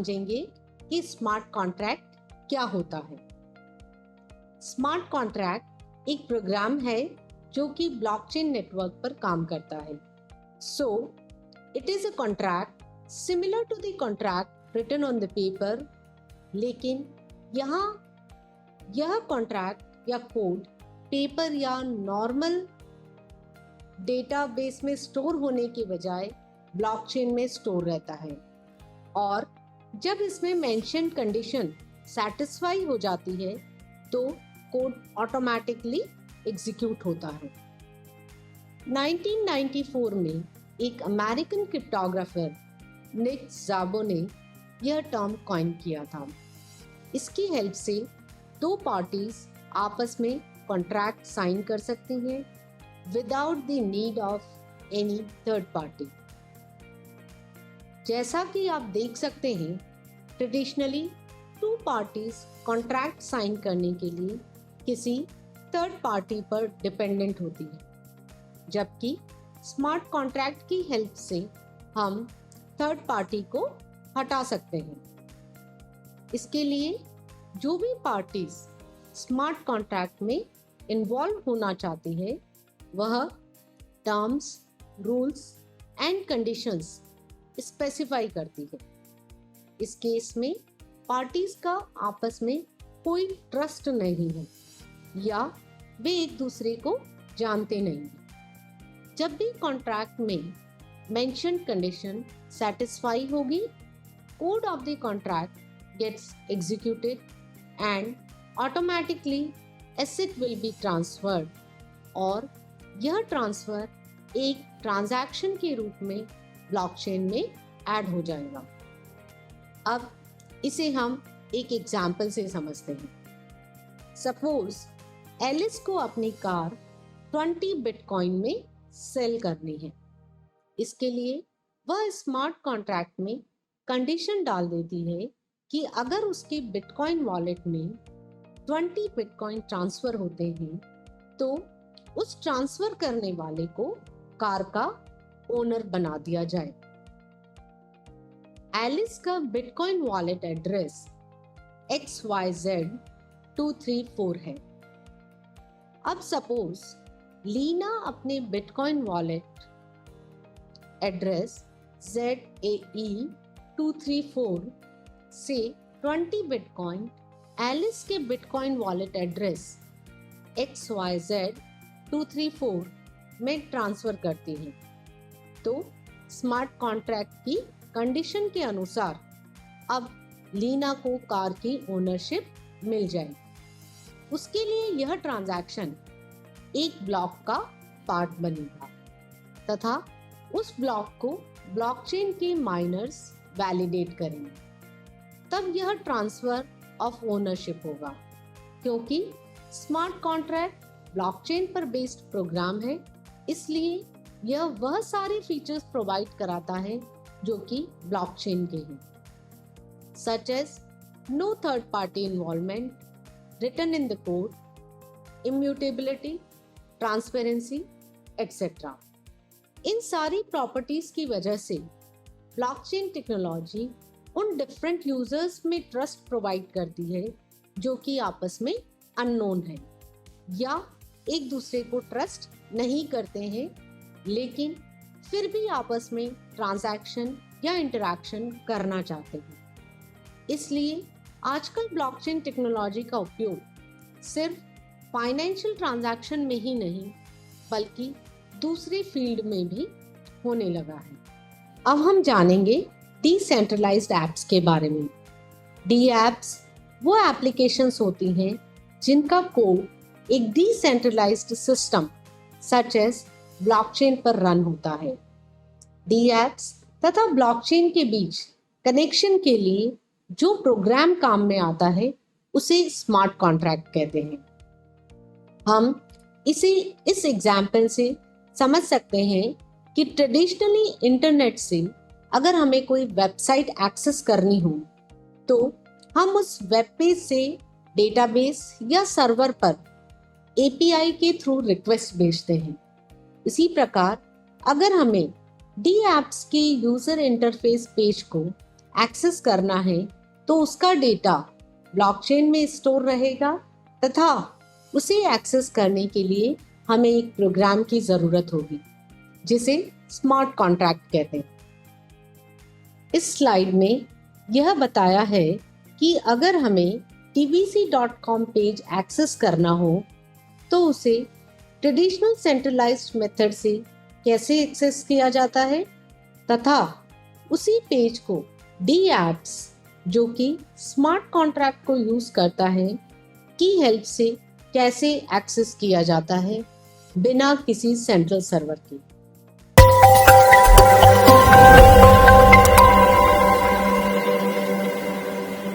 समझेंगे कि smart contract क्या होता है। स्मार्ट कॉन्ट्रैक्ट एक प्रोग्राम है जो कि ब्लॉकचेन नेटवर्क पर काम करता है। So it is a contract similar to the contract written on the paper, लेकिन यहाँ यह कॉन्ट्रैक्ट या कोड पेपर या नॉर्मल डेटाबेस में स्टोर होने के बजाय ब्लॉकचेन में स्टोर रहता है, और जब इसमें मेंशन कंडीशन सैटिस्फाई हो जाती है तो कोड ऑटोमेटिकली एग्जीक्यूट होता है। 1994 में एक अमेरिकन क्रिप्टोग्राफर निक ज़ाबो ने यह टर्म कॉइन किया था। इसकी हेल्प से दो पार्टीज आपस में कॉन्ट्रैक्ट साइन कर सकती हैं without the need of any third party. जैसा कि आप देख सकते हैं, traditionally two parties contract sign करने के लिए किसी थर्ड पार्टी पर डिपेंडेंट होती है, जबकि स्मार्ट कॉन्ट्रैक्ट की हेल्प से हम थर्ड पार्टी को हटा सकते हैं। इसके लिए जो भी पार्टीज स्मार्ट कॉन्ट्रैक्ट में इन्वॉल्व होना चाहती है वह terms, rules and conditions specify करती है। इस केस में पार्टीज का आपस में कोई ट्रस्ट नहीं है या वे एक दूसरे को जानते नहीं हैं। जब भी कॉन्ट्रैक्ट में मेंशन कंडीशन सैटिस्फाई होगी, code of the contract gets executed and automatically asset will be transferred, और यह ट्रांसफर एक ट्रांजैक्शन के रूप में ब्लॉकचेन में ऐड हो जाएगा। अब इसे हम एक एग्जाम्पल से समझते हैं। सपोज एलिस को अपनी कार 20 बिटकॉइन में सेल करनी है। इसके लिए वह स्मार्ट कॉन्ट्रैक्ट में कंडीशन डाल देती है कि अगर उसके बिटकॉइन वॉलेट में 20 बिटकॉइन ट्रांसफर होते हैं तो उस ट्रांसफर करने वाले को कार का ओनर बना दिया जाए। एलिस का बिटकॉइन वॉलेट एड्रेस XYZ234 है। अब सपोज लीना अपने बिटकॉइन वॉलेट एड्रेस ZAE234 से 20 बिटकॉइन एलिस के बिटकॉइन वॉलेट एड्रेस XYZ234 में ट्रांसफर करती है, तो स्मार्ट कॉन्ट्रैक्ट की कंडीशन के अनुसार अब लीना को कार की ओनरशिप मिल जाएगी। उसके लिए यह ट्रांजैक्शन एक ब्लॉक का पार्ट बनेगा तथा उस ब्लॉक को ब्लॉकचेन के माइनर्स वैलिडेट करेंगे। तब यह ट्रांसफर ऑफ ओनरशिप होगा। क्योंकि स्मार्ट कॉन्ट्रैक्ट ब्लॉकचेन पर बेस्ड प्रोग्राम है, इसलिए यह वह सारे फीचर्स प्रोवाइड कराता है जो कि ब्लॉकचेन के हैं, such as no third party involvement, written in the code, immutability, transparency, etc. इन सारी प्रॉपर्टीज की वजह से ब्लॉकचेन टेक्नोलॉजी उन डिफरेंट यूजर्स में ट्रस्ट प्रोवाइड करती है जो कि आपस में अननोन है या एक दूसरे को ट्रस्ट नहीं करते हैं, लेकिन फिर भी आपस में ट्रांजैक्शन या इंटरैक्शन करना चाहते हैं। इसलिए आजकल ब्लॉकचेन टेक्नोलॉजी का उपयोग सिर्फ फाइनेंशियल ट्रांजैक्शन में ही नहीं बल्कि दूसरे फील्ड में भी होने लगा है। अब हम जानेंगे डिसेंट्रलाइज्ड एप्स के बारे में। डी एप्स वो एप्लीकेशंस होती हैं जिनका कोड एक decentralised system such as blockchain पर रन होता है। डी एप्स तथा ब्लॉकचेन के बीच कनेक्शन के लिए जो प्रोग्राम काम में आता है उसे स्मार्ट कॉन्ट्रैक्ट कहते हैं। हम इसे इस एग्जाम्पल से समझ सकते हैं कि ट्रेडिशनली इंटरनेट से अगर हमें कोई वेबसाइट एक्सेस करनी हो तो हम उस वेब पेज से डेटाबेस या सर्वर पर एपीआई के थ्रू रिक्वेस्ट भेजते हैं। इसी प्रकार अगर हमें डी एप्स के यूजर इंटरफेस पेज को एक्सेस करना है तो उसका डेटा ब्लॉकचेन में स्टोर रहेगा तथा उसे एक्सेस करने के लिए हमें एक प्रोग्राम की ज़रूरत होगी जिसे स्मार्ट कॉन्ट्रैक्ट कहते हैं। इस स्लाइड में यह बताया है कि अगर हमें tbc.com पेज एक्सेस करना हो तो उसे ट्रेडिशनल सेंट्रलाइज्ड मेथड से कैसे एक्सेस किया जाता है तथा उसी पेज को DApps जो कि स्मार्ट कॉन्ट्रैक्ट को यूज करता है की हेल्प से कैसे एक्सेस किया जाता है बिना किसी सेंट्रल सर्वर के।